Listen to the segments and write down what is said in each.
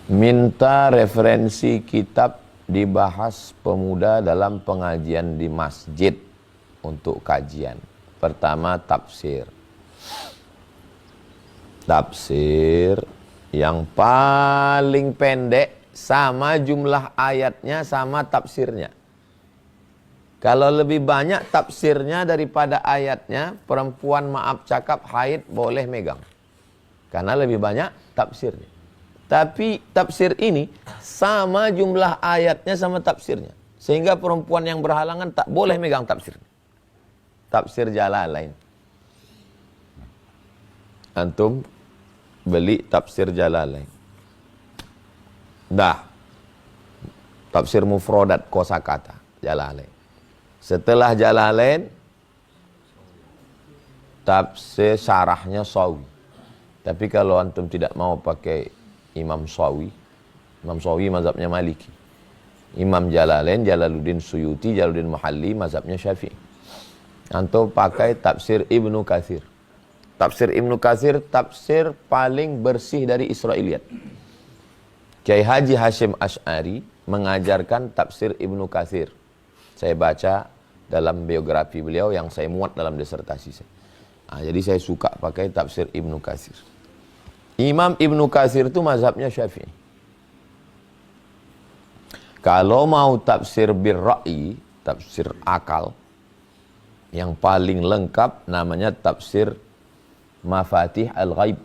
Minta referensi kitab dibahas pemuda dalam pengajian di masjid untuk kajian. Pertama, tafsir. Tafsir yang paling pendek sama jumlah ayatnya sama tafsirnya. Kalau lebih banyak tafsirnya daripada ayatnya, perempuan maaf cakap haid boleh megang. Karena lebih banyak tafsirnya. Tapi tafsir ini sama jumlah ayatnya sama tafsirnya. Sehingga perempuan yang berhalangan tak boleh megang tafsir. Tafsir Jalalain. Antum beli tafsir Jalalain. Dah. Tafsir mufrodat kosakata Jalalain. Setelah Jalalain, tafsir syarahnya Sawi. Tapi kalau antum tidak mau pakai Imam Sawi mazhabnya Maliki. Imam Jalalain, Jalaluddin Suyuti, Jalaluddin Mahalli mazhabnya Syafi'i. Antum pakai tafsir Ibnu Katsir. Tafsir Ibnu Katsir tafsir paling bersih dari Israiliyat. Kiai Haji Hashim Asy'ari mengajarkan tafsir Ibnu Katsir. Saya baca dalam biografi beliau yang saya muat dalam disertasi saya. Jadi saya suka pakai tafsir Ibnu Katsir. Imam Ibnu Katsir itu mazhabnya Syafi'i. Kalau mau tafsir birra'i, tafsir akal, yang paling lengkap namanya tafsir Mafatih Al-Ghaib.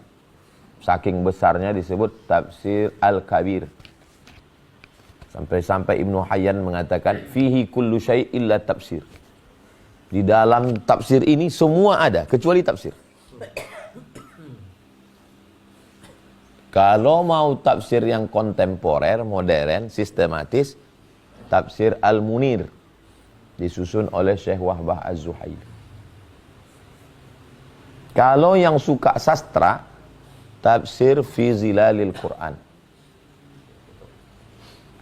Saking besarnya disebut tafsir Al-Kabir. Sampai-sampai Ibnu Hayyan mengatakan fihi kullu syai' illa tafsir. Di dalam tafsir ini semua ada kecuali tafsir. Kalau mau tafsir yang kontemporer, modern, sistematis, tafsir Al-Munir disusun oleh Syekh Wahbah Az-Zuhaili. Kalau yang suka sastra, tafsir Fi Zilalil Quran.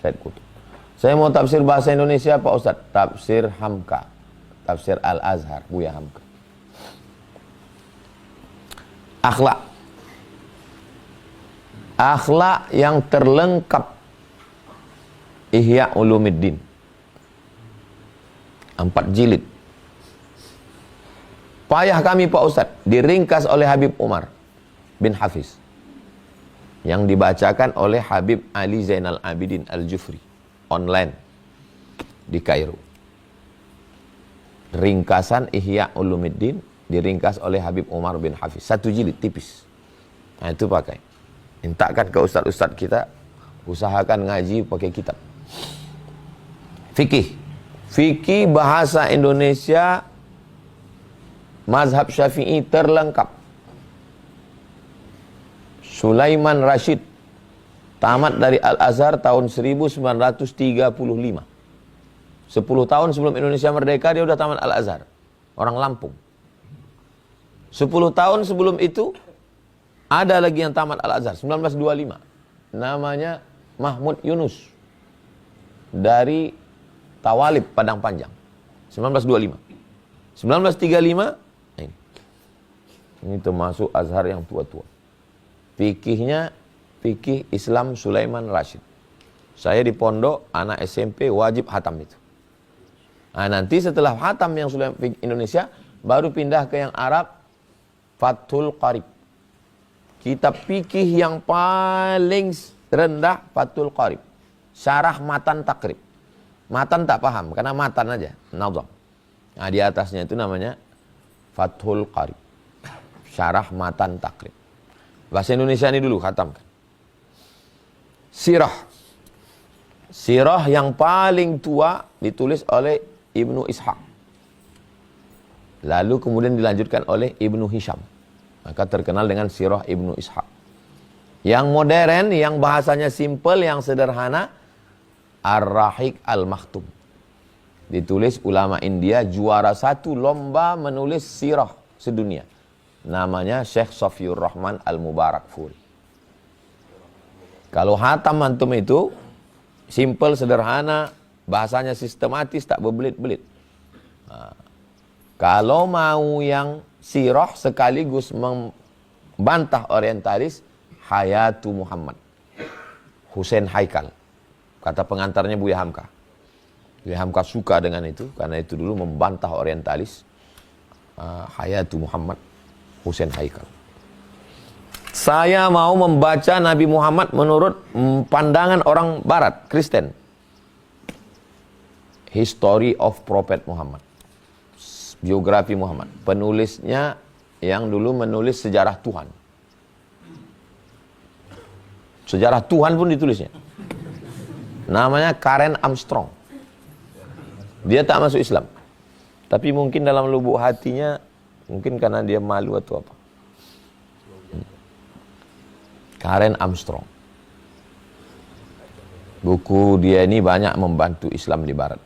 Said Qutb. Saya mau tafsir bahasa Indonesia Pak Ustaz, tafsir Hamka, tafsir Al-Azhar, Buya Hamka. Akhlak. Akhlak yang terlengkap Ihya Ulumuddin 4 jilid. Payah kami Pak Ustaz, diringkas oleh Habib Umar bin Hafiz, yang dibacakan oleh Habib Ali Zainal Abidin Al-Jufri online di Kairo. Ringkasan Ihya Ulumuddin diringkas oleh Habib Umar bin Hafiz, 1 jilid tipis. Nah itu pakai. Mintakan ke ustaz-ustaz kita, usahakan ngaji pakai kitab. Fikih. Fikih bahasa Indonesia mazhab Syafi'i terlengkap. Sulaiman Rashid tamat dari Al-Azhar tahun 1935. 10 tahun sebelum Indonesia merdeka dia udah tamat Al-Azhar. Orang Lampung. 10 tahun sebelum itu ada lagi yang tamat Al-Azhar 1925. Namanya Mahmud Yunus dari Tawalib Padang Panjang 1925. 1935 ini termasuk Azhar yang tua-tua. Fikihnya fikih Islam Sulaiman Rashid. Saya di pondok anak SMP wajib hatam itu. Nah, nanti setelah hatam yang Sulaiman Indonesia baru pindah ke yang Arab, Fathul Qarib. Kitab fikih yang paling rendah Fathul Qarib. Syarah Matan Takrib. Matan tak paham karena matan aja, nazam. Nah, di atasnya itu namanya Fathul Qarib. Syarah Matan Takrib. Bahasa Indonesia ini dulu khatamkan. Sirah. Sirah yang paling tua ditulis oleh Ibnu Ishaq. Lalu kemudian dilanjutkan oleh Ibnu Hisham. Maka terkenal dengan Sirah Ibnu Ishaq. Yang modern, yang bahasanya simple, yang sederhana, Ar-Rahiq Al-Maktum. Ditulis ulama India, juara 1 lomba menulis sirah sedunia. Namanya Syekh Safiur Rahman Al-Mubarakfuri. Kalau hatam antum itu, simple, sederhana, bahasanya sistematis, tak berbelit-belit. Nah, kalau mau yang sirah sekaligus membantah orientalis, Hayatu Muhammad. Hussein Haikal. Kata pengantarnya Buya Hamka. Buya Hamka suka dengan itu, karena itu dulu membantah orientalis. Hayatu Muhammad, Hussein Haikal. Saya mau membaca Nabi Muhammad menurut pandangan orang Barat, Kristen. History of Prophet Muhammad. Biografi Muhammad. Penulisnya yang dulu menulis sejarah Tuhan. Sejarah Tuhan pun ditulisnya. Namanya Karen Armstrong. Dia tak masuk Islam. Tapi mungkin dalam lubuk hatinya, mungkin karena dia malu atau apa. Karen Armstrong. Buku dia ini banyak membantu Islam di Barat.